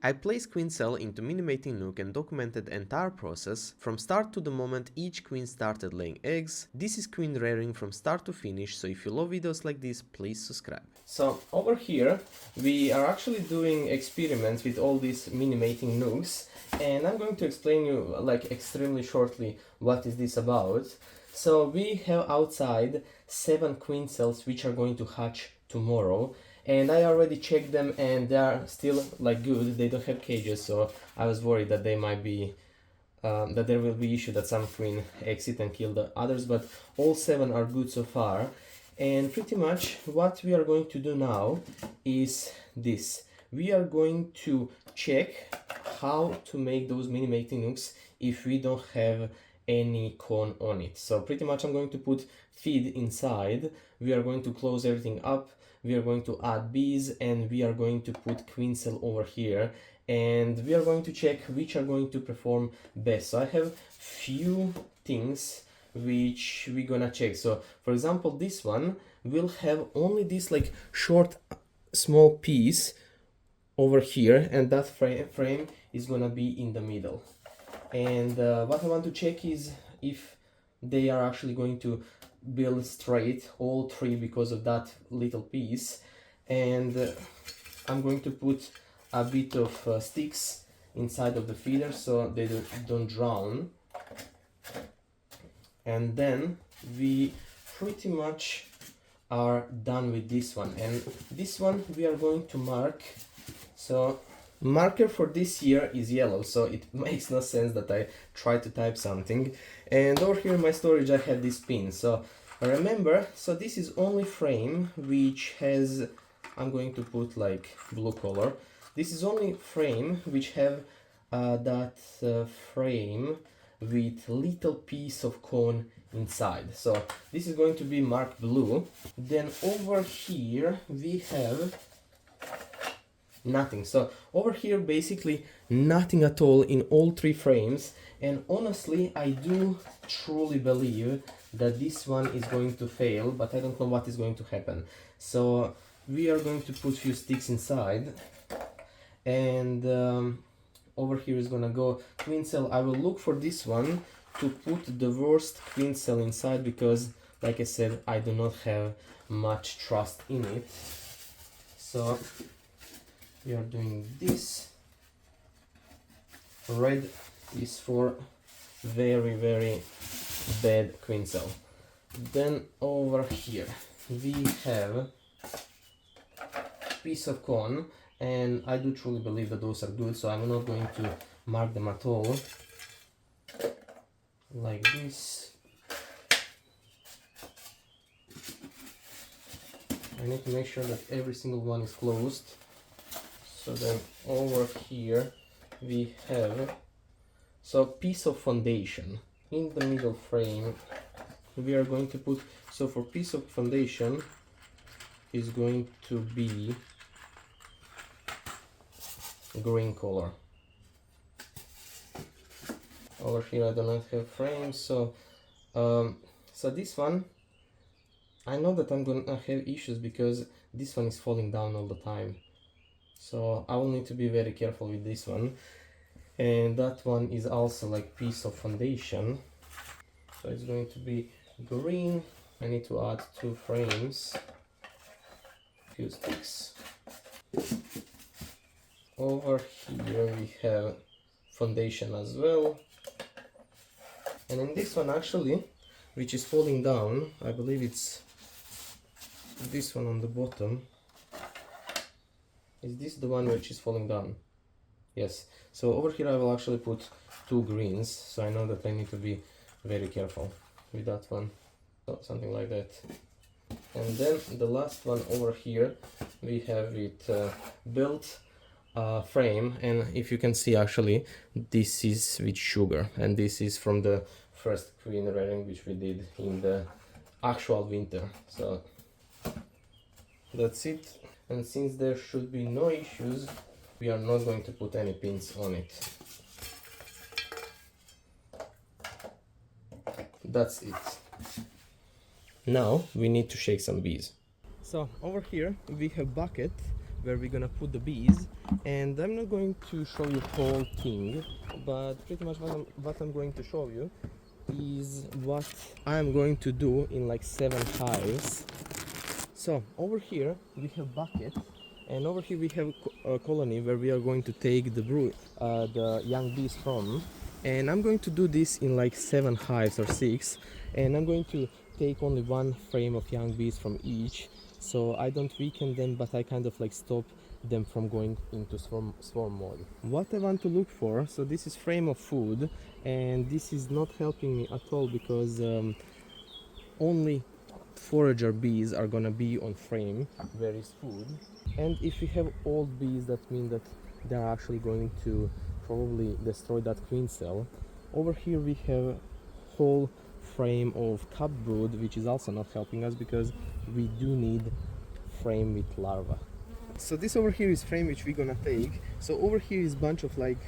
I placed queen cell into mini mating nook and documented the entire process from start to the moment each queen started laying eggs. This is queen rearing from start to finish, so if you love videos like this, please subscribe. So over here we are actually doing experiments with all these mini mating nooks, and I'm going to explain you like extremely shortly what is this about. So we have outside 7 queen cells which are going to hatch tomorrow, and I already checked them and they are still like good. They don't have cages, so I was worried that they might be that there will be issue that some queen exit and kill the others, but all 7 are good so far. And pretty much what we are going to do now is this. We are going to check how to make those mini mating nooks if we don't have any cone on it. So pretty much I'm going to put feed inside, we are going to close everything up, we are going to add bees, and we are going to put queen cell over here, and we are going to check which are going to perform best. So I have few things which we're gonna check. So for example, this one will have only this like short small piece over here, and that frame is gonna be in the middle. And what I want to check is if they are actually going to build straight all 3 because of that little piece. And I'm going to put a bit of sticks inside of the feeder so they don't drown. And then we pretty much are done with this one, and this one we are going to mark. So marker for this year is yellow, so it makes no sense that I try to type something. And over here in my storage I have this pin. So remember, so this is only frame which has, I'm going to put like blue color, this is only frame which have that frame with little piece of cone inside. So this is going to be marked blue. Then over here we have nothing. So over here basically nothing at all in all 3 frames, and honestly I do truly believe that this one is going to fail, but I don't know what is going to happen. So we are going to put few sticks inside, and over here is gonna go queen cell. I will look for this one to put the worst queen cell inside, because like I said, I do not have much trust in it. So we are doing this. Red is for very bad queen cell. Then over here we have piece of cone, and I do truly believe that those are good, so I'm not going to mark them at all like this. I need to make sure that every single one is closed. So then over here we have, so piece of foundation in the middle frame we are going to put. So for piece of foundation is going to be green color. Over here I do not have frames, so so this one I know that I'm gonna have issues because this one is falling down all the time. So I will need to be very careful with this one. And that one is also like piece of foundation. So it's going to be green. I need to add 2 frames, few sticks. Over here we have foundation as well. And in this one actually, which is falling down, I believe it's this one on the bottom. Is this the one which is falling down? Yes. So over here I will actually put 2 greens, so I know that I need to be very careful with that one. So something like that. And then the last one over here we have it built frame, and if you can see actually this is with sugar, and this is from the first queen rearing which we did in the actual winter. So that's it. And since there should be no issues, we are not going to put any pins on it. That's it. Now we need to shake some bees. So over here we have bucket where we're gonna put the bees, And I'm not going to show you whole thing, but pretty much what I'm going to show you is what I'm going to do in like 7 hives. So over here we have bucket, and over here we have a colony where we are going to take the brood, the young bees from. And I'm going to do this in like 7 hives or 6, and I'm going to take only 1 frame of young bees from each, so I don't weaken them, but I kind of like stop them from going into swarm mode. What I want to look for, so this is frame of food, and this is not helping me at all because only forager bees are gonna be on frame where is food. And if we have old bees, that means that they're actually going to probably destroy that queen cell. Over here we have whole frame of cup brood, which is also not helping us because we do need frame with larva. So this over here is frame which we're gonna take. So over here is bunch of like,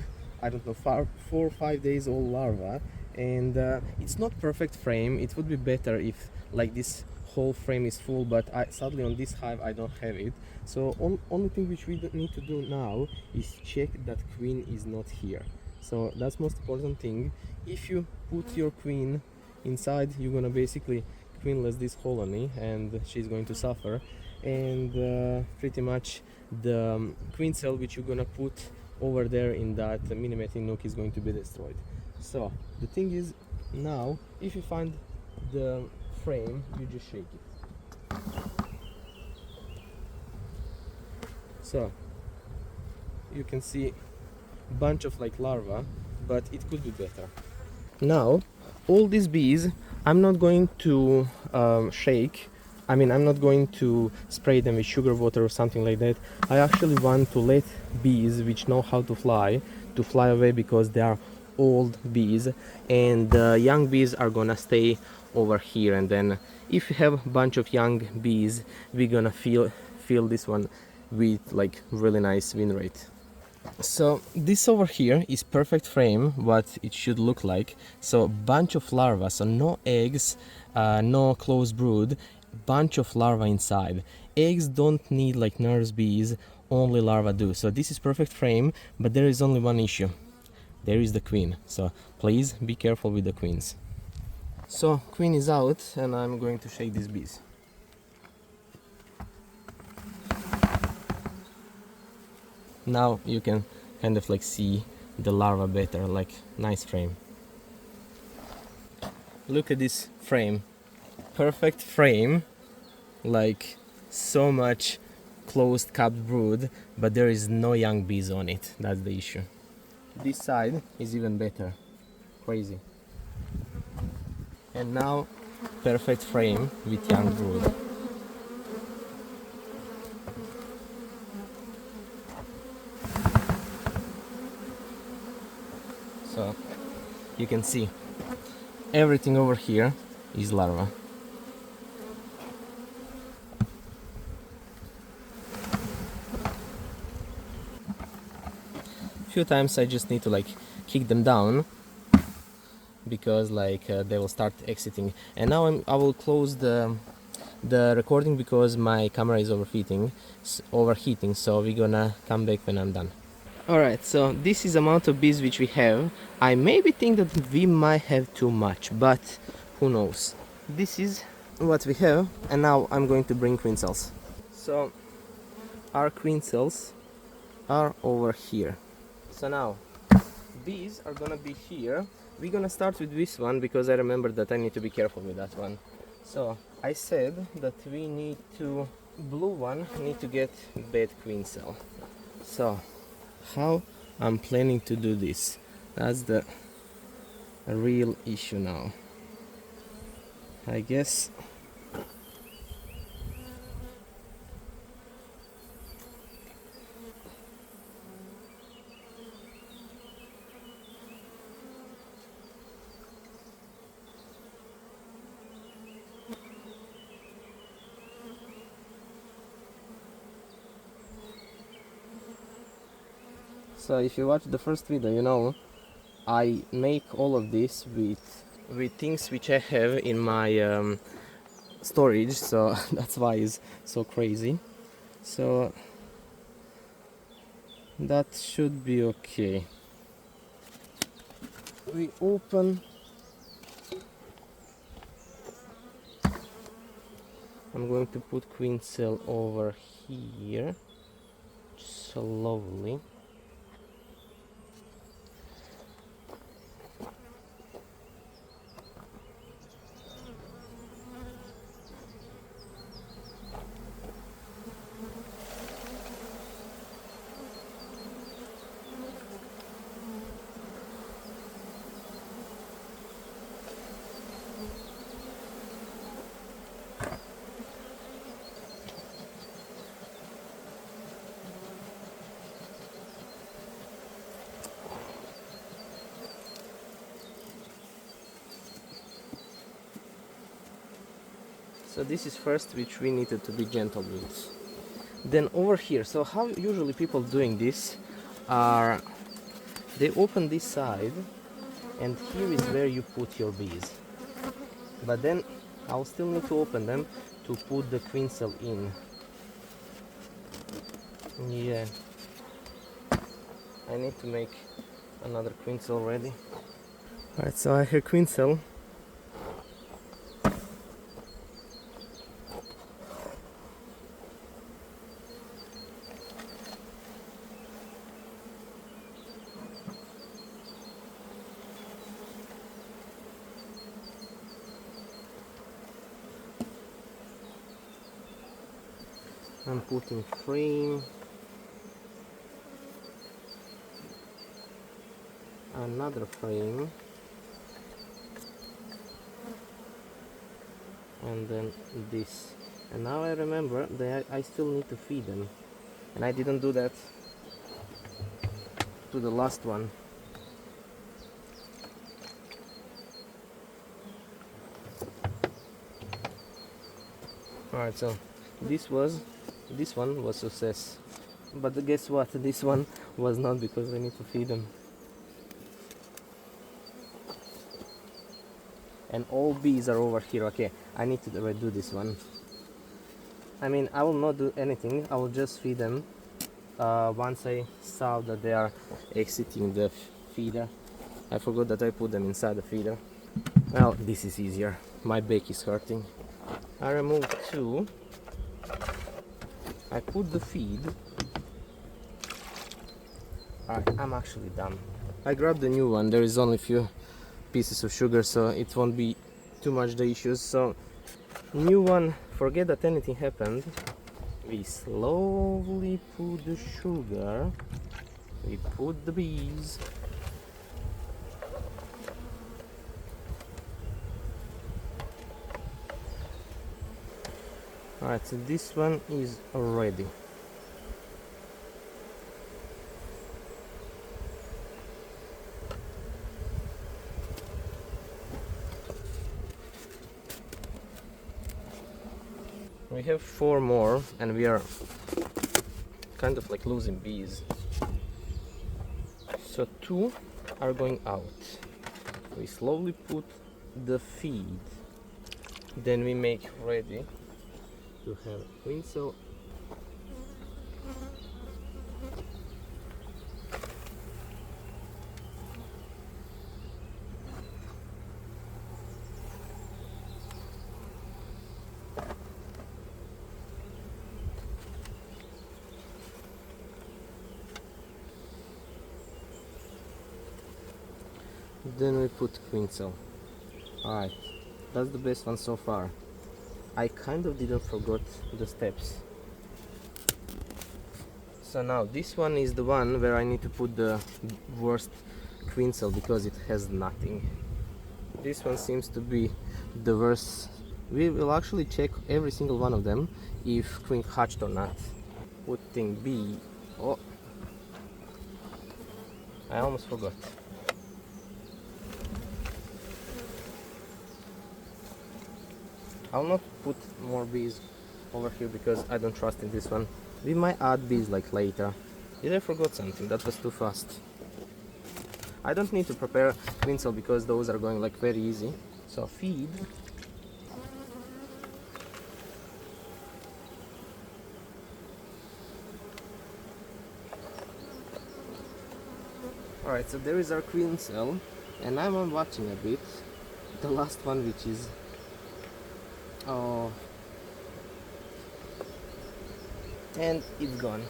I don't know, 4 or 5 days old larva, and it's not perfect frame. It would be better if like this whole frame is full, but sadly on this hive I don't have it. So only thing which we need to do now is check that queen is not here. So that's most important thing. If you put your queen inside, you're gonna basically queenless this colony and she's going to suffer, and pretty much the queen cell which you're gonna put over there in that mini mating nook is going to be destroyed. So the thing is, now if you find the frame, you just shake it. So you can see a bunch of like larvae, but it could be better. Now all these bees I'm not going to shake. I mean, I'm not going to spray them with sugar water or something like that. I actually want to let bees which know how to fly away, because they are old bees, and the young bees are gonna stay over here. And then if you have a bunch of young bees, we're gonna fill this one with like really nice win rate. So this over here is perfect frame, what it should look like. So bunch of larvae, so no eggs, no closed brood, bunch of larvae inside. Eggs don't need like nurse bees, only larvae do. So this is perfect frame, but there is only one issue. There is the queen, so please be careful with the queens. So queen is out, and I'm going to shake these bees. Now you can kind of like see the larva better, like nice frame. Look at this frame, perfect frame, like so much closed capped brood, but there is no young bees on it. That's the issue. This side is even better, crazy. And now perfect frame with young brood. So you can see everything over here is larva. Few times I just need to like kick them down, because like they will start exiting. And now I will close the recording because my camera is overheating, so we're gonna come back when I'm done. Alright, so this is the amount of bees which we have. I maybe think that we might have too much, but who knows. This is what we have, and now I'm going to bring queen cells. So our queen cells are over here. So now bees are gonna be here. We're gonna start with this one because I remember that I need to be careful with that one. So I said that we need to, blue one need to get bad queen cell. So how I'm planning to do this, that's the real issue now. I guess so. If you watch the first video, you know I make all of this with things which I have in my storage, so that's why it's so crazy. So That should be okay. We open. I'm going to put queen cell over here slowly. So this is first, which we needed to be gentle with. Then over here, so how usually people doing this are, they open this side and here is where you put your bees. But then I'll still need to open them to put the queen cell in. Yeah, I need to make another queen cell ready. Alright, so I have queen cell. I'm putting frame, another frame, and then this. And now I remember that I still need to feed them, and I didn't do that to the last one. Alright, so this one was success, but guess what, this one was not, because I need to feed them. And all bees are over here. Okay, I need to redo this one. I mean, I will not do anything, I will just feed them once I saw that they are exiting the feeder. I forgot that I put them inside the feeder. Well, this is easier, my back is hurting. I removed two. I put the feed. Alright, I'm actually done. I grabbed the new one. There is only a few pieces of sugar, so it won't be too much the issues. So, new one, forget that anything happened. We slowly put the sugar. We put the bees. Alright, so this one is ready. We have 4 more and we are kind of like losing bees. So 2 are going out. We slowly put the feed. Then we make ready to have queen cell. Then we put queen cell. Alright, that's the best one so far. I kind of didn't forget the steps. So now this one is the one where I need to put the worst queen cell because it has nothing. This one seems to be the worst. We will actually check every single one of them if queen hatched or not. Putting bee. Oh, I almost forgot. I'll not put more bees over here because I don't trust in this one. We might add bees like later. Did I forgot something? That was too fast. I don't need to prepare queen cell because those are going like very easy. So feed. Alright, so there is our queen cell, and I'm watching a bit. The last one, which is... oh... and it's gone.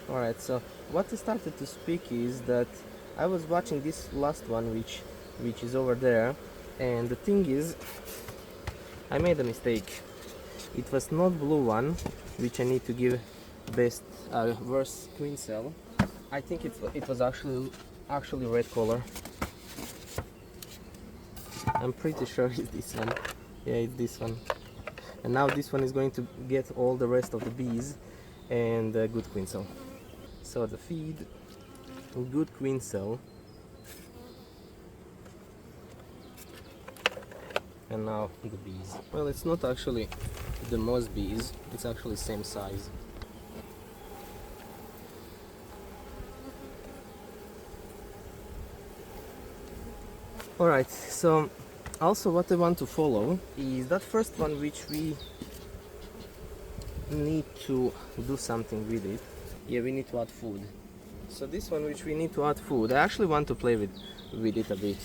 Alright, so what I started to speak is that I was watching this last one, which is over there, and the thing is, I made a mistake. It was not blue one, which I need to give worst queen cell. I think it was actually red color. I'm pretty sure it's this one. Yeah, it's this one. And now this one is going to get all the rest of the bees and good queen cell. So the feed, good queen cell, and now the bees. Well, it's not actually the most bees, it's actually same size. Alright, so also what I want to follow is that first one, which we need to do something with it. Yeah, we need to add food. So this one, which we need to add food, I actually want to play with it a bit.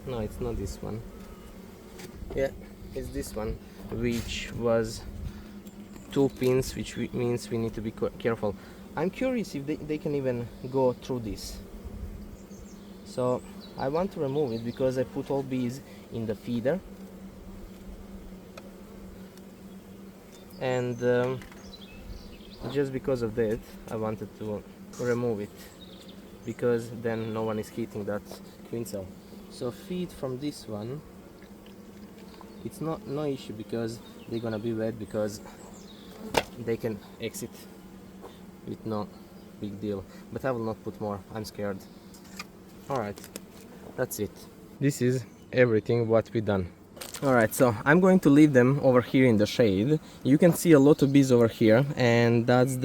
No, it's not this one. Yeah, it's this one, which was 2 pins, which means we need to be careful. I'm curious if they can even go through this. So I want to remove it because I put all bees in the feeder. And just because of that, I wanted to remove it, because then no one is hitting that queen cell. So feed from this one, it's no issue because they're gonna be wet, because they can exit with no big deal. But I will not put more, I'm scared. Alright, that's it. This is everything what we done. Alright, so I'm going to leave them over here in the shade. You can see a lot of bees over here, and that's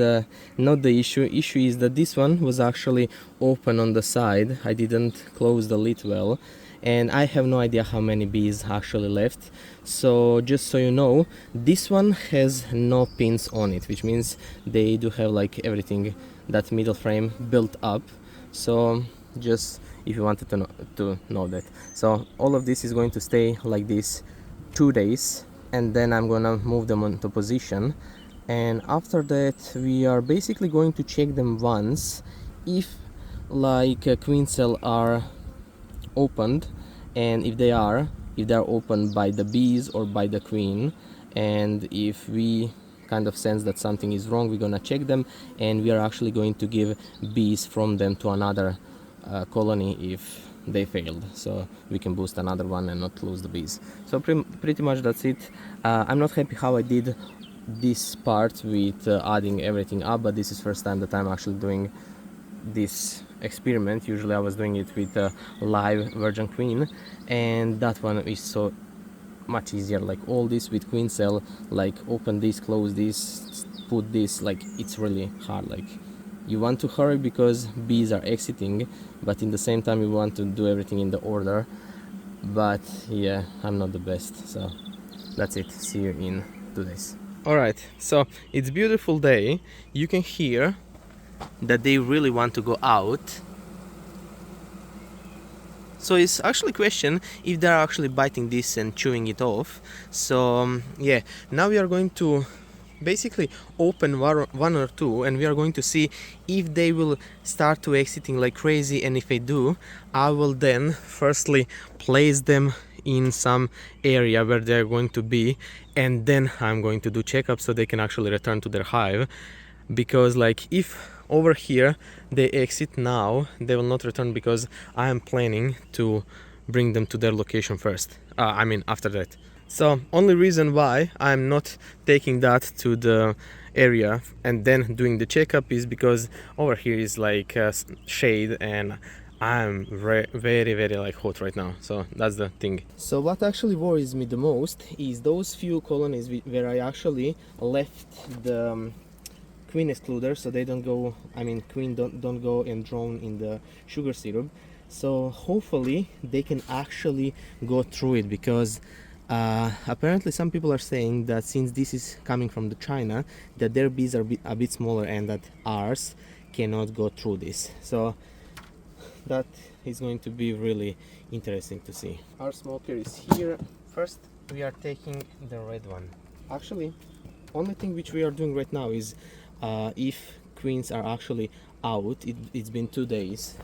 not the issue. Issue is that this one was actually open on the side. I didn't close the lid well, and I have no idea how many bees actually left. So just so you know, this one has no pins on it, which means they do have like everything, that middle frame built up. So just if you wanted to know that. So all of this is going to stay like this 2 days, and then I'm gonna move them into position, and after that we are basically going to check them once if like a queen cell are opened, and if they're opened by the bees or by the queen, and if we kind of sense that something is wrong, we're gonna check them, and we are actually going to give bees from them to another colony if they failed, so we can boost another one and not lose the bees. So pretty much that's it. I'm not happy how I did this part with adding everything up, but this is first time that I'm actually doing this experiment. Usually I was doing it with live virgin queen, and that one is so much easier. Like all this with queen cell, like open this, close this, put this, like it's really hard. Like you want to hurry because bees are exiting, but in the same time you want to do everything in the order. But yeah, I'm not the best. So that's it. See you in 2 days. Alright, so it's beautiful day. You can hear that they really want to go out. So it's actually a question if they're actually biting this and chewing it off. So yeah, now we are going to basically open one or two, and we are going to see if they will start to exiting like crazy, and if they do, I will then firstly place them in some area where they're going to be, and then I'm going to do checkups so they can actually return to their hive. Because like if over here they exit now, they will not return, because I am planning to bring them to their location first. I mean after that. So only reason why I'm not taking that to the area and then doing the checkup is because over here is like shade, and I'm very like hot right now. So that's the thing. So what actually worries me the most is those few colonies where I actually left the queen excluder, so they don't go, I mean queen don't go and drown in the sugar syrup. So hopefully they can actually go through it, because apparently some people are saying that since this is coming from the China, that their bees are a bit smaller and that ours cannot go through this. So that is going to be really interesting to see. Our smoker is here. First we are taking the red one. Actually, only thing which we are doing right now is if queens are actually out. It's been 2 days,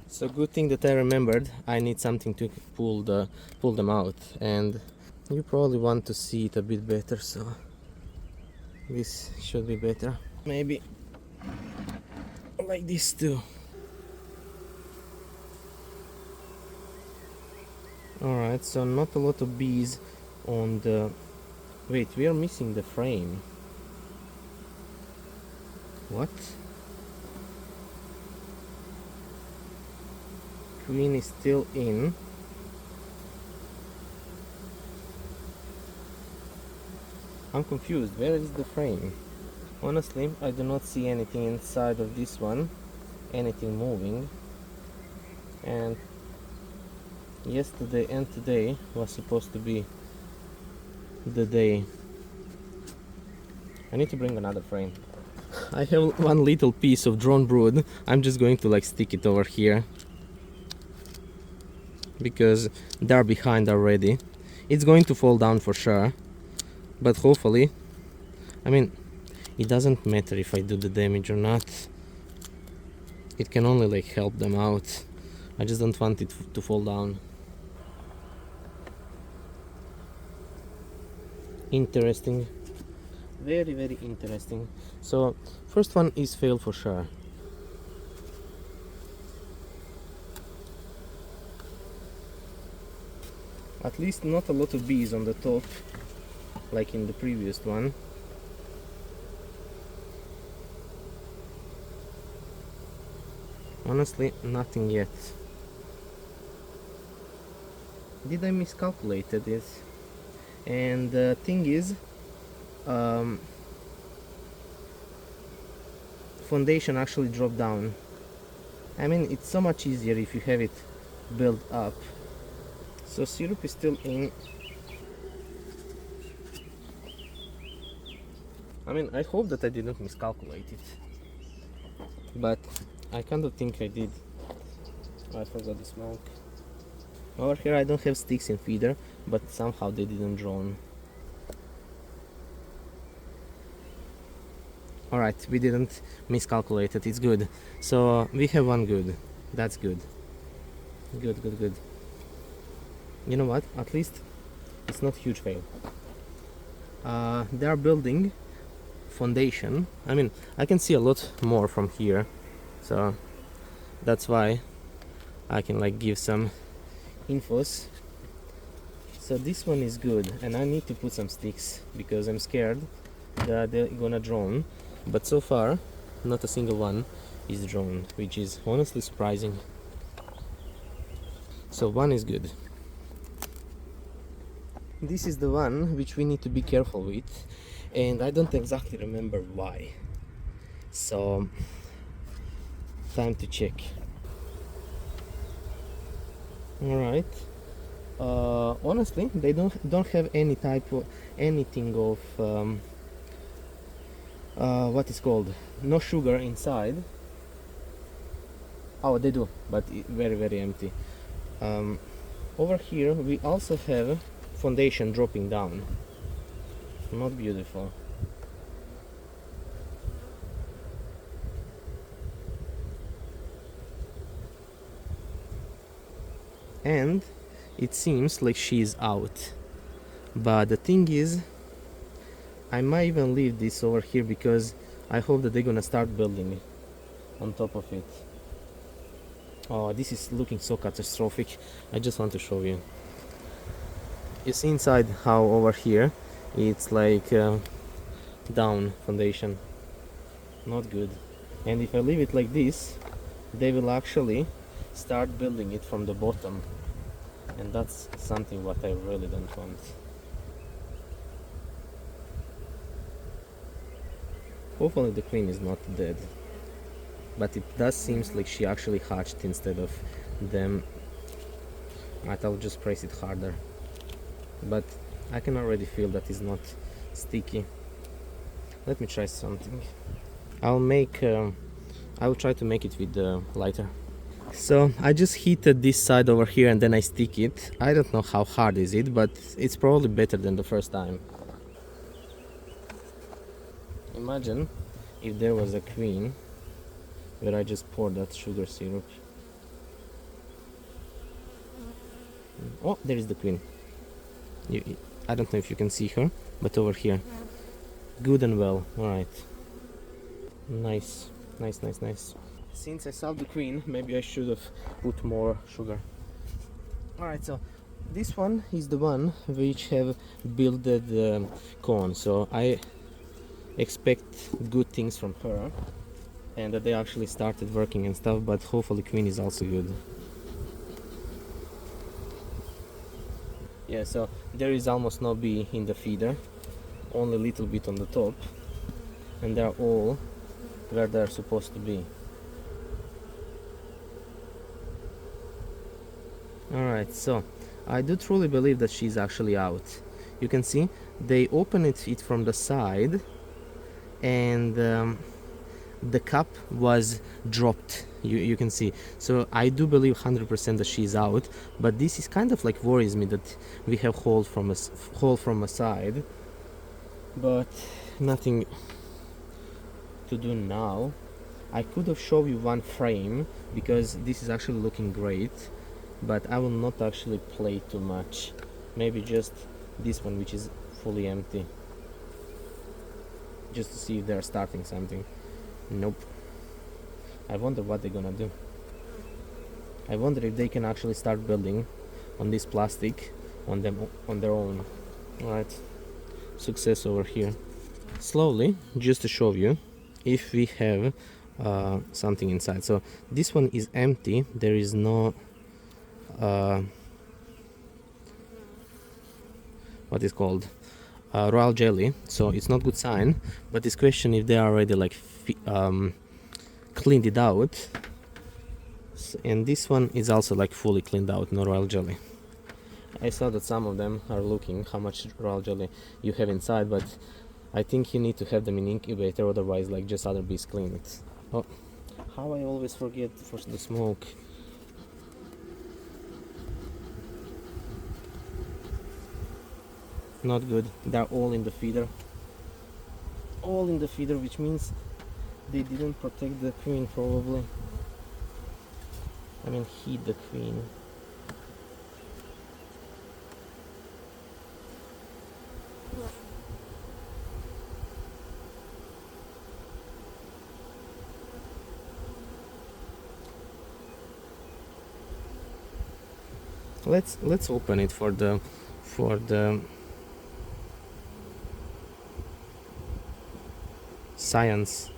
so good thing that I remembered I need something to pull them out, and you probably want to see it a bit better, so this should be better. Maybe like this too. Alright, so not a lot of bees on the... Wait, we are missing the frame. What? Queen is still in. I'm confused. Where is the frame? Honestly, I do not see anything inside of this one. Anything moving. And yesterday and today was supposed to be the day. I need to bring another frame. I have one little piece of drone brood. I'm just going to like stick it over here, because they're behind already. It's going to fall down for sure, but hopefully, I mean, it doesn't matter if I do the damage or not. It can only like help them out. I just don't want it to fall down. Interesting. Very, very interesting. So first one is fail for sure. At least not a lot of bees on the top like in the previous one. Honestly, nothing yet. Did I miscalculate this? And the thing is, foundation actually dropped down. I mean, it's so much easier if you have it built up. So syrup is still in. I mean, I hope that I didn't miscalculate it, but I kind of think I did. Oh, I forgot the smoke. Over here I don't have sticks in feeder, but somehow they didn't drone. Alright, we didn't miscalculate it, it's good. So we have one good. That's good. Good, good, good. You know what? At least it's not huge fail. They are building foundation. I mean, I can see a lot more from here, so that's why I can like give some infos. So this one is good, and I need to put some sticks because I'm scared that they're gonna drone, but so far not a single one is drone, which is honestly surprising. So one is good. This is the one which we need to be careful with, and I don't exactly remember why, so time to check. All right. Honestly, they don't have any type of anything of what is called, no sugar inside. Oh, they do, but very, very empty. Over here we also have foundation dropping down. Not beautiful. And it seems like she is out, but the thing is, I might even leave this over here because I hope that they're gonna start building on top of it. Oh, this is looking so catastrophic. I just want to show you. You see inside how over here it's like down foundation. Not good. And if I leave it like this, they will actually start building it from the bottom, and that's something what I really don't want. Hopefully the queen is not dead, but it does seems like she actually hatched instead of them. I'll just press it harder, but I can already feel that it's not sticky. Let me try something. I will try to make it with the lighter. So I just heated this side over here and then I stick it. I don't know how hard is it, but it's probably better than the first time. Imagine if there was a queen where I just poured that sugar syrup. Oh, there is the queen. I don't know if you can see her, but over here. Good and well. Alright. Nice. Nice. Since I saw the queen, maybe I should have put more sugar. Alright, so this one is the one which have builded the cone, so I expect good things from her and that they actually started working and stuff, but hopefully queen is also good. Yeah, so there is almost no bee in the feeder, only a little bit on the top, and they're all where they're supposed to be. Alright, so I do truly believe that she's actually out. You can see they open it from the side, and the cup was dropped. You can see. So I do believe 100% that she's out, but this is kind of like worries me that we have hole from a side, but nothing to do now. I could have shown you one frame because this is actually looking great, but I will not actually play too much. Maybe just this one, which is fully empty, just to see if they're starting something. Nope. I wonder what they're gonna do. I wonder if they can actually start building on this plastic on their own. Alright, success over here. Slowly, just to show you if we have something inside. So this one is empty. There is no what is called royal jelly, so it's not good sign. But this question if they are already like cleaned it out, and this one is also like fully cleaned out, no royal jelly. I saw that some of them are looking how much royal jelly you have inside, but I think you need to have them in incubator, otherwise like just other bees clean it. Oh, how I always forget for the smoke. Not good. They're all in the feeder. All in the feeder, which means they didn't protect the queen probably. I mean, heat the queen. Let's open it for the science.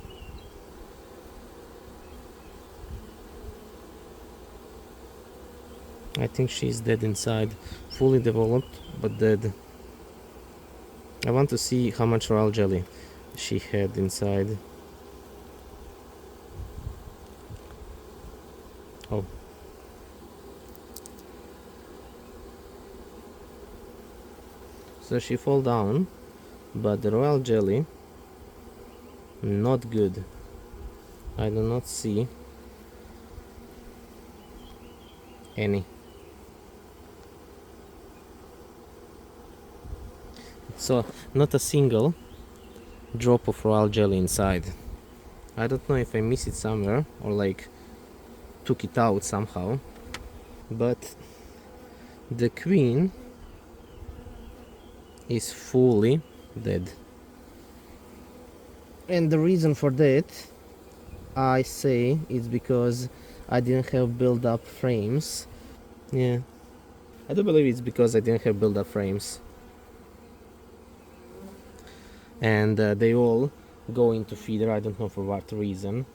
I think she's dead inside, fully developed but dead. I want to see how much royal jelly she had inside. Oh. So she fall down, but the royal jelly, not good. I do not see any. So not a single drop of royal jelly inside. I don't know if I missed it somewhere or like took it out somehow, but the queen is fully dead. And the reason for that, I say, is because I didn't have build-up frames. Yeah, I do believe it's because I didn't have build-up frames. And they all go into feeder, I don't know for what reason.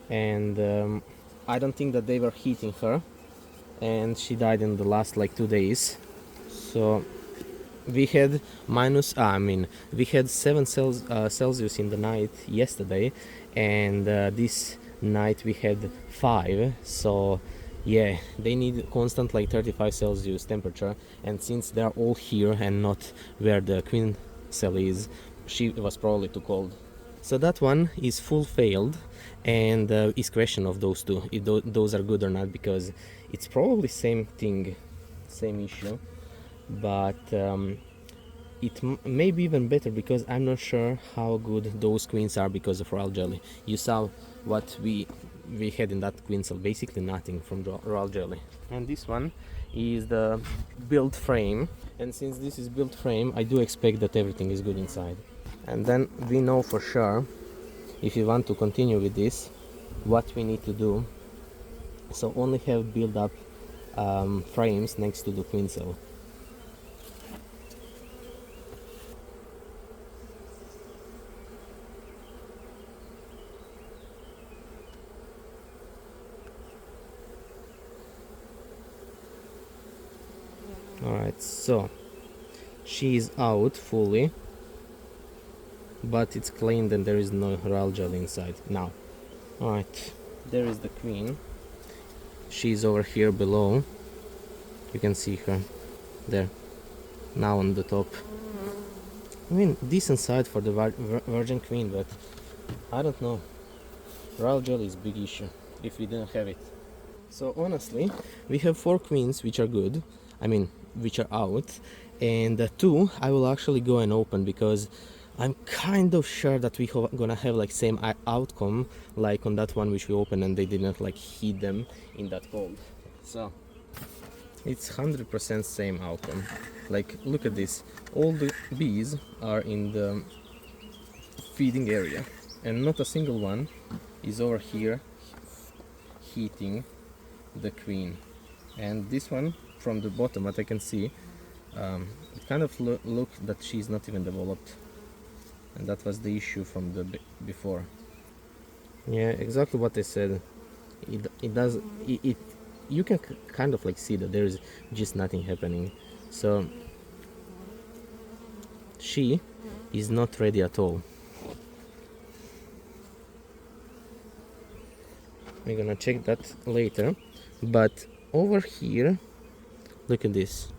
And I don't think that they were heating her, and she died in the last like 2 days. So we had we had 7 Celsius in the night yesterday, and this night we had 5. So yeah, they need constant like 35 Celsius temperature, and since they're all here and not where the queen cell is, she was probably too cold. So that one is full failed, and is question of those two, if those are good or not, because it's probably same thing, same issue, but it may be even better, because I'm not sure how good those queens are because of royal jelly. You saw what we had in that queen cell, basically nothing from the royal jelly. And this one is the built frame, and since this is built frame, I do expect that everything is good inside. And then we know for sure, if you want to continue with this, what we need to do. So only have build up frames next to the queen cell. Alright, so she is out fully, but it's cleaned and there is no royal jelly inside now. Alright, there is the queen. She's over here below. You can see her there, now on the top. I mean, decent size for the virgin queen, but I don't know. Royal jelly is a big issue if we didn't have it. So honestly, we have 4 queens which are good, which are out, and 2 I will actually go and open, because I'm kind of sure that we gonna have like same outcome like on that one which we opened, and they didn't like heat them in that cold. So it's 100% same outcome. Like, look at this, all the bees are in the feeding area, and not a single one is over here heating the queen. And this one from the bottom, what I can see, it kind of look that she's not even developed, and that was the issue from the before. Yeah, exactly what I said. It does it you can kind of like see that there is just nothing happening. So she is not ready at all. We're gonna check that later, but over here, look at this.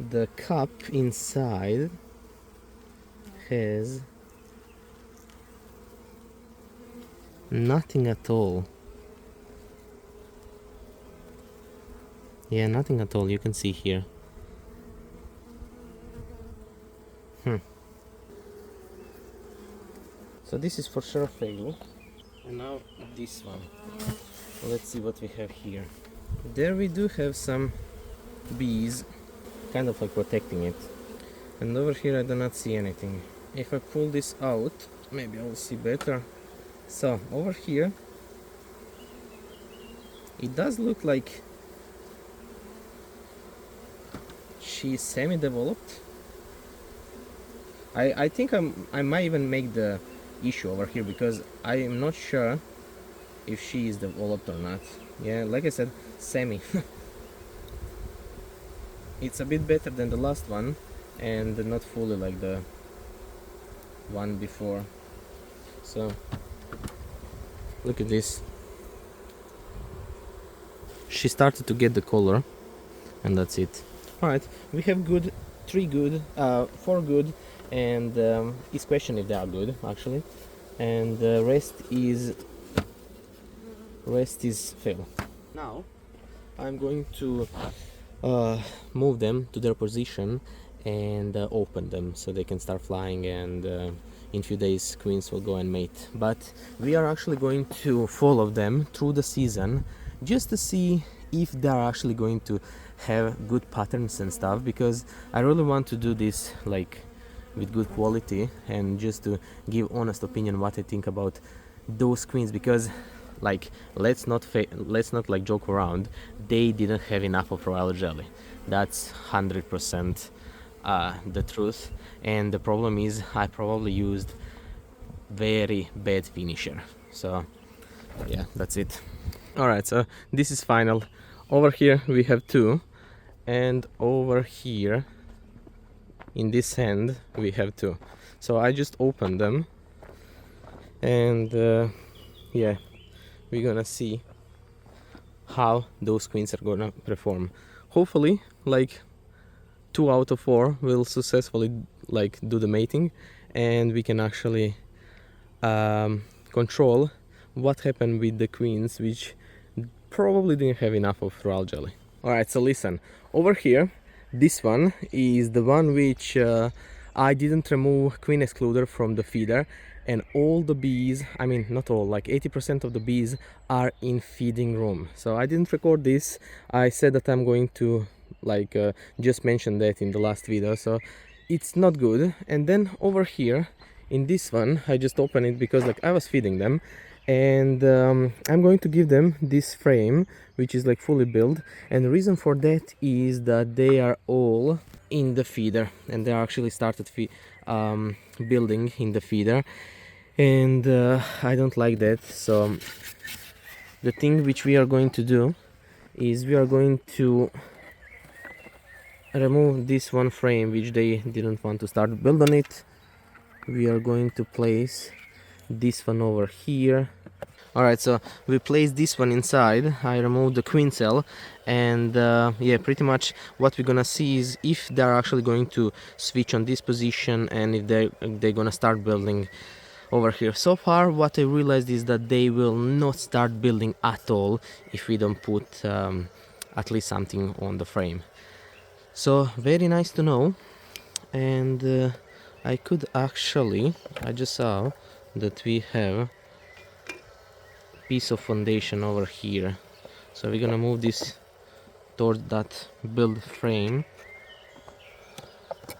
The cup inside has nothing at all. Yeah, nothing at all. You can see here. So this is for sure a fail. And now this one. Let's see what we have here. There we do have some bees kind of like protecting it. And over here I do not see anything. If I pull this out, maybe I'll see better. So over here it does look like she's semi-developed. I think I might even make the issue over here, because I am not sure if she is developed or not. Yeah, like I said, semi. It's a bit better than the last one, and not fully like the one before. So look at this. She started to get the color, and that's it. Alright, we have good, 3 good, 4 good, and it's question if they are good actually, and the rest is fail. Now I'm going to move them to their position and open them so they can start flying, and in few days queens will go and mate. But we are actually going to follow them through the season just to see if they are actually going to have good patterns and stuff, because I really want to do this like with good quality, and just to give honest opinion what I think about those queens, because like let's not like joke around, they didn't have enough of royal jelly. That's 100% the truth, and the problem is I probably used very bad finisher. So yeah, that's it. Alright, so this is final. over here we have 2, and over here in this end we have 2. So I just opened them, and yeah, we're gonna see how those queens are gonna perform. Hopefully like 2 out of 4 will successfully like do the mating, and we can actually control what happened with the queens which probably didn't have enough of royal jelly. Alright, so listen, over here this one is the one which I didn't remove queen excluder from the feeder, and all the bees, I mean not all, like 80% of the bees are in feeding room. So I didn't record this. I said that I'm going to like just mention that in the last video, so it's not good. And then over here in this one I just opened it because like I was feeding them, and I'm going to give them this frame which is like fully built, and the reason for that is that they are all in the feeder and they actually started building in the feeder, and I don't like that. So the thing which we are going to do is we are going to remove this one frame which they didn't want to start build on it. We are going to place this one over here. Alright, so we place this one inside. I removed the queen cell, and yeah, pretty much what we're gonna see is if they're actually going to switch on this position and if they're gonna start building over here. So far what I realized is that they will not start building at all if we don't put at least something on the frame. So very nice to know. And I just saw that we have piece of foundation over here, so we're gonna move this towards that build frame.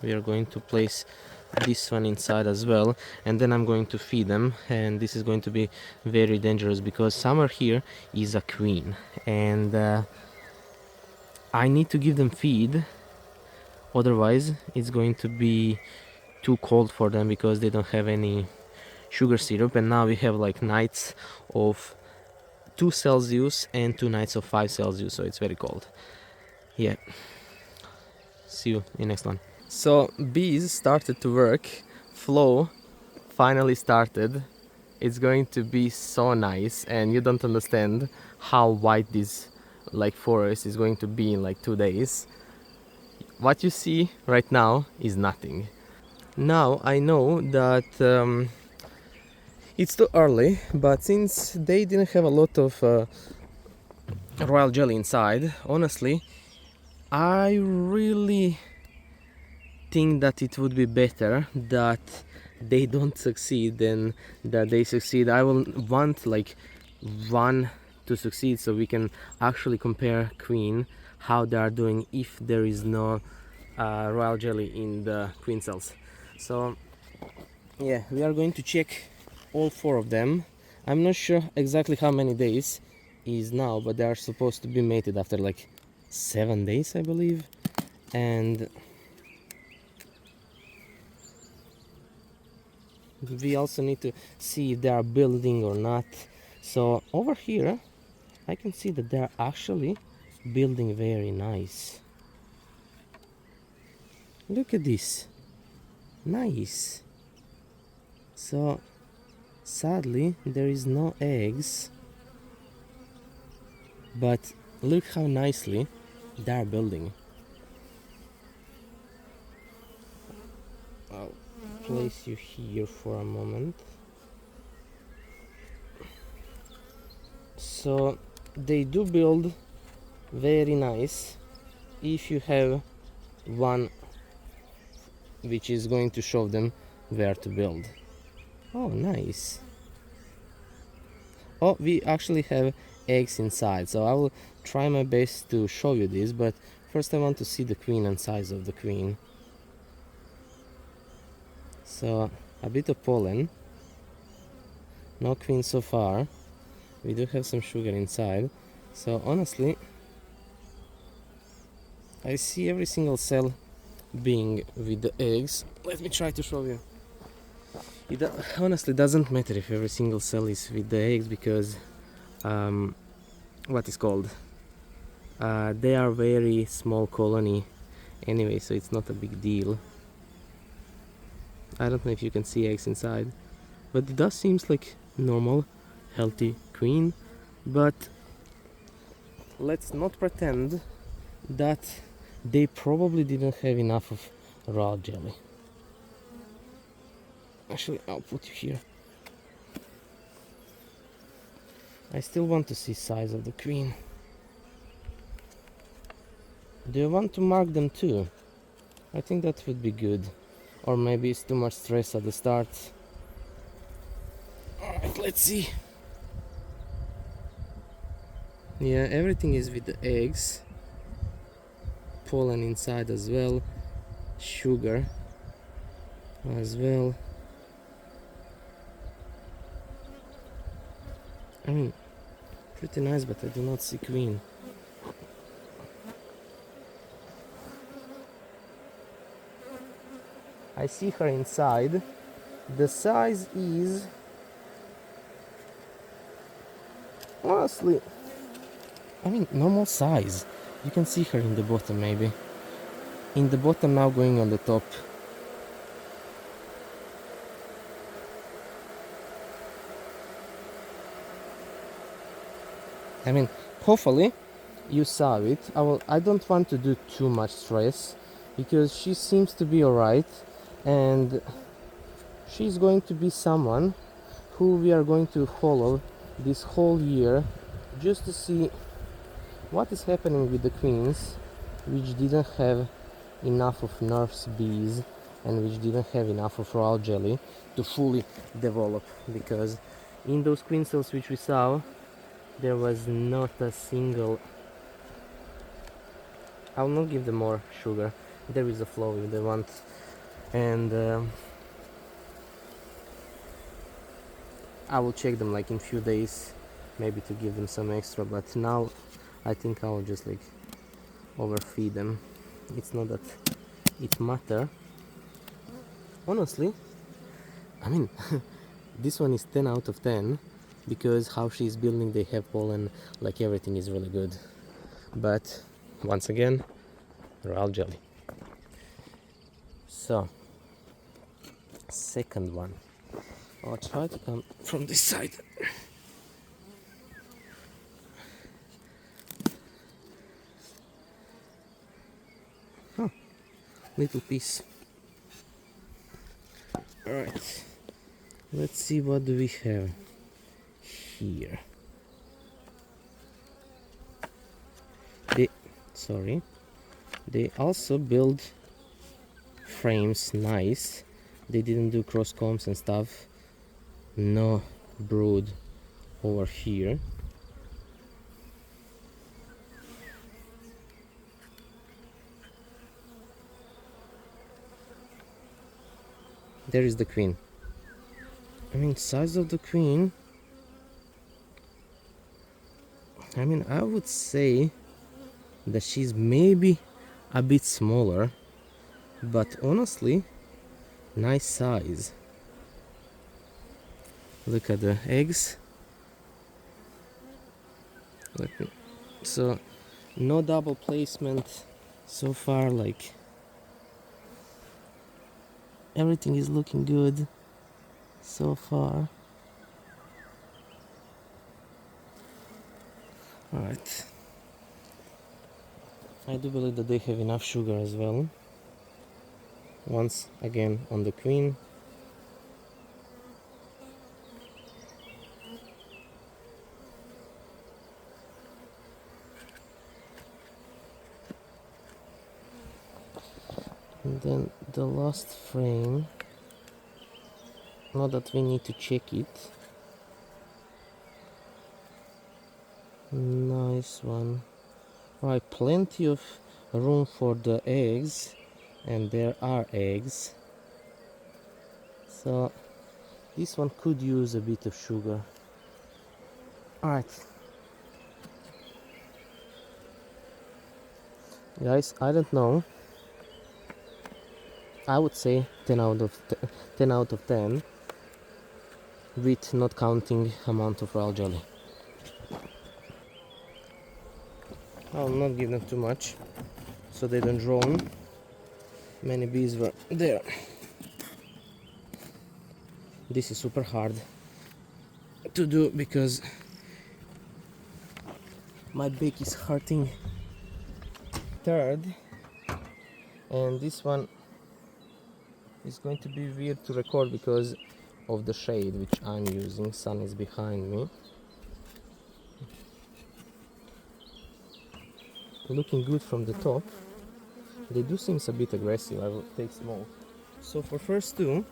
We are going to place this one inside as well, and then I'm going to feed them, and this is going to be very dangerous because somewhere here is a queen, and I need to give them feed, otherwise it's going to be too cold for them because they don't have any sugar syrup. And now we have like nights of 2 Celsius and 2 nights of 5 Celsius, so it's very cold. Yeah, see you in next one. So bees started to work, flow finally started. It's going to be so nice, and you don't understand how white this like forest is going to be in like 2 days. What you see right now is nothing. Now I know that it's too early, but since they didn't have a lot of royal jelly inside, honestly I really think that it would be better that they don't succeed than that they succeed. I will want like one to succeed so we can actually compare queen how they are doing if there is no royal jelly in the queen cells. So yeah, we are going to check all 4 of them. I'm not sure exactly how many days is now, but they are supposed to be mated after like 7 days, I believe. And we also need to see if they are building or not. So over here I can see that they are actually building very nice. Look at this, nice. So sadly there is no eggs, but look how nicely they are building. I'll place you here for a moment. So they do build very nice if you have one which is going to show them where to build. Oh, nice. Oh, we actually have eggs inside, so I will try my best to show you this, but first I want to see the queen and size of the queen. So a bit of pollen, no queen so far. We do have some sugar inside, so honestly I see every single cell being with the eggs. Let me try to show you. It honestly doesn't matter if every single cell is with the eggs, because what is called, They are very small colony anyway, so it's not a big deal. I don't know if you can see eggs inside, but it does seems like normal, healthy queen. But let's not pretend that they probably didn't have enough of raw jelly. Actually, I'll put you here. I still want to see size of the queen. Do you want to mark them too? I think that would be good. Or maybe it's too much stress at the start. Alright, let's see. Yeah, everything is with the eggs. Pollen inside as well. Sugar as well. I mean, pretty nice, but I do not see queen. I see her inside. The size is, honestly, I mean, normal size. You can see her in the bottom maybe. In the bottom now, going on the top. I mean, hopefully you saw it. I don't want to do too much stress because she seems to be alright, and she's going to be someone who we are going to follow this whole year, just to see what is happening with the queens which didn't have enough of nurse bees and which didn't have enough of raw jelly to fully develop, because in those queen cells which we saw, there was not a single. I'll not give them more sugar. There is a flow if they want, and I will check them like in few days, maybe to give them some extra. But now I think I will just like overfeed them. It's not that it matter. Honestly, I mean, this one is 10 out of 10 because how she's building, they have pollen, like everything is really good. But once again, raw jelly. So, second one. I'll try to come from this side. Huh, little piece. Alright, let's see what do we have here. They also build frames nice. They didn't do cross combs and stuff. No brood over here. There is the queen. I mean, size of the queen, I mean, I would say that she's maybe a bit smaller, but honestly, nice size. Look at the eggs. So no double placement so far, like everything is looking good so far. Alright, I do believe that they have enough sugar as well. Once again on the queen. And then the last frame, not that we need to check it. Nice one. Right, plenty of room for the eggs, and there are eggs. So this one could use a bit of sugar. Alright. Guys, I don't know. I would say 10 out of 10 with not counting amount of raw jelly. I'll not give them too much so they don't drone. Many bees were there. This is super hard to do because my beak is hurting. Third, and this one is going to be weird to record because of the shade which I'm using. Sun is behind me. Looking good from the top. They do seem a bit aggressive. I will take smoke. So for first two,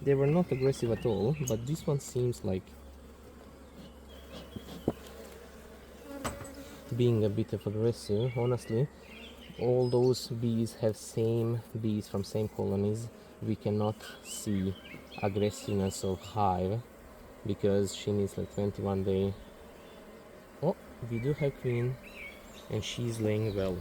they were not aggressive at all, but this one seems like being a bit of aggressive. Honestly, all those bees have same bees from same colonies. We cannot see aggressiveness of hive because she needs like 21 days. Oh, we do have queen and she's laying well.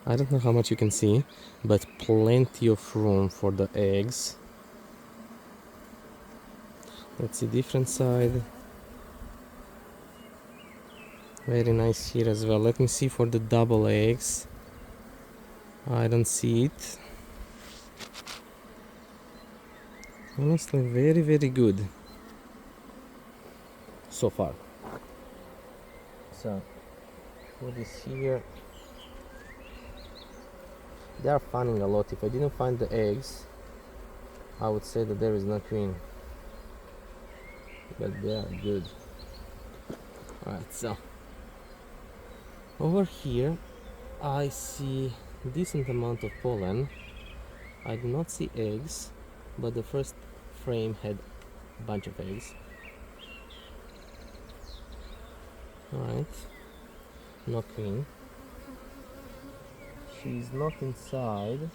I don't know how much you can see, but plenty of room for the eggs. Let's see different side. Very nice here as well. Let me see for the double eggs. I don't see it. Honestly, very, very good so far. So, put this here. They are fanning a lot. If I didn't find the eggs, I would say that there is no queen. But they are good. Alright, so over here I see decent amount of pollen. I do not see eggs, but the first frame had a bunch of eggs. Alright, no queen. She's not inside.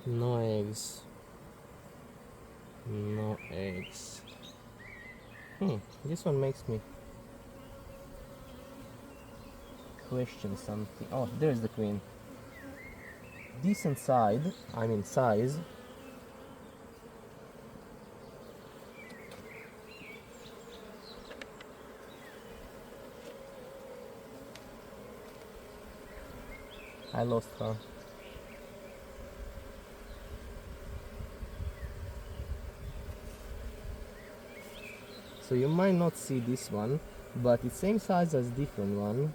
No eggs. No eggs. This one makes me question something. Oh, there's the queen. Decent size. I lost her. So you might not see this one, but it's same size as different one.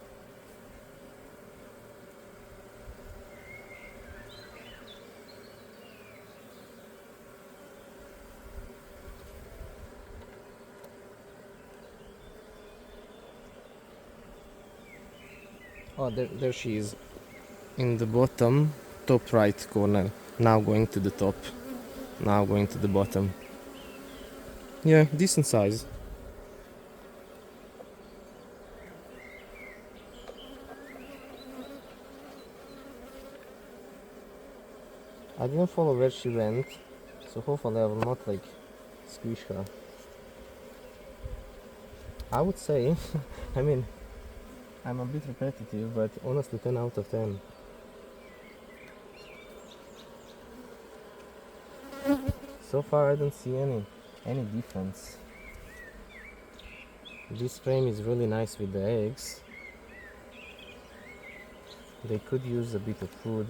Oh, there she is. In the bottom, top right corner. Now going to the top. Now going to the bottom. Yeah, decent size. I didn't follow where she went, so hopefully I will not like squish her. I would say, I mean, I'm a bit repetitive, but honestly 10 out of 10. So far I don't see any difference. This frame is really nice with the eggs. They could use a bit of food.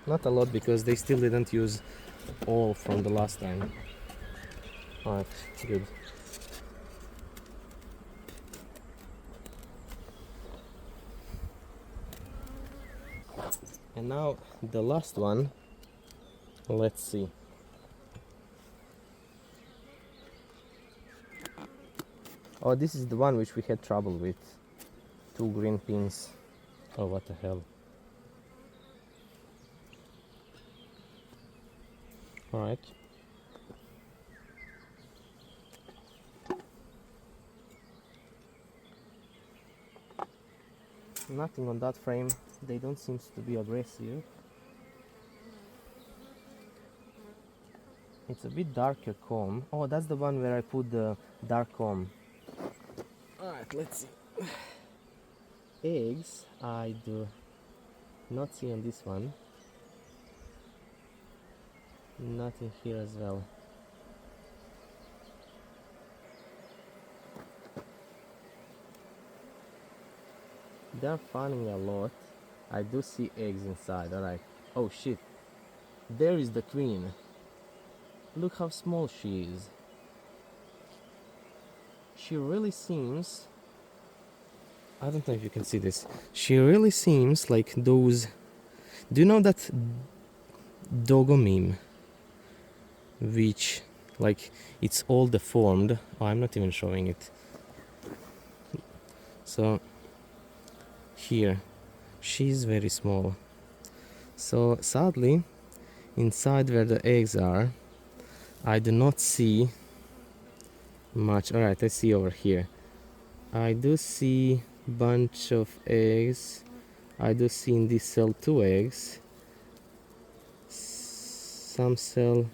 Not a lot because they still didn't use all from the last time. Alright, good. And now the last one, let's see. Oh, this is the one which we had trouble with. 2 green pins. Oh, what the hell. Alright. Nothing on that frame. They don't seem to be aggressive. It's a bit darker comb. Oh, that's the one where I put the dark comb. Alright, let's see. Eggs I do not see on this one. Nothing here as well. They're fanning a lot. I do see eggs inside. Alright. Oh shit. There is the queen. Look how small she is. She really seems... I don't know if you can see this. She really seems like those... Do you know that doggo meme? Which, like, it's all deformed. Oh, I'm not even showing it. So, here, she's very small. So, sadly, inside where the eggs are, I do not see much. Alright, I see over here. I do see bunch of eggs. I do see in this cell 2 eggs. Some cell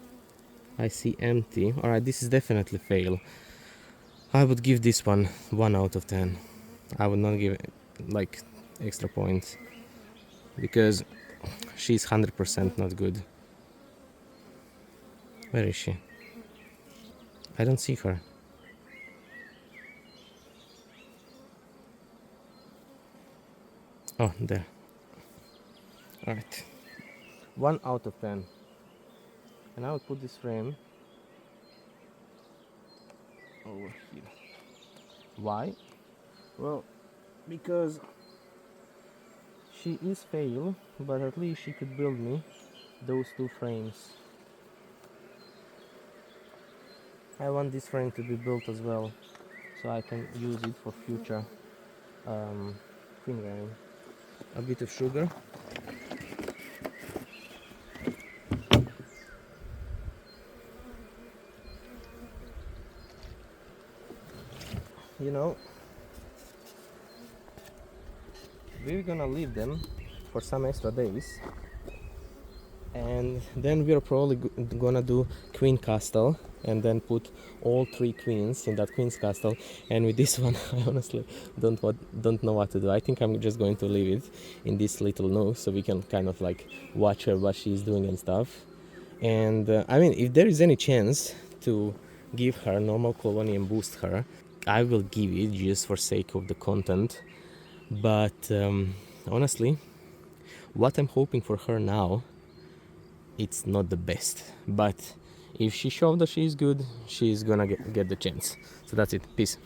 I see empty. Alright, this is definitely fail. I would give this one 1 out of 10. I would not give it like extra points because she's 100% not good. Where is she? I don't see her. Oh, there. Alright. 1 out of 10. And I will put this frame over here. Why? Well, because she is fail, but at least she could build me those 2 frames. I want this frame to be built as well, so I can use it for future queen rearing. A bit of sugar. You know, we're gonna leave them for some extra days, and then we're probably gonna do queen castle and then put all 3 queens in that queen's castle. And with this one, I honestly don't know what to do. I think I'm just going to leave it in this little nook so we can kind of like watch her, what she's doing and stuff. And I mean, if there is any chance to give her normal colony and boost her, I will give it just for sake of the content. But honestly, what I'm hoping for her now, it's not the best. But if she shows that she's good, she's gonna get the chance. So that's it. Peace.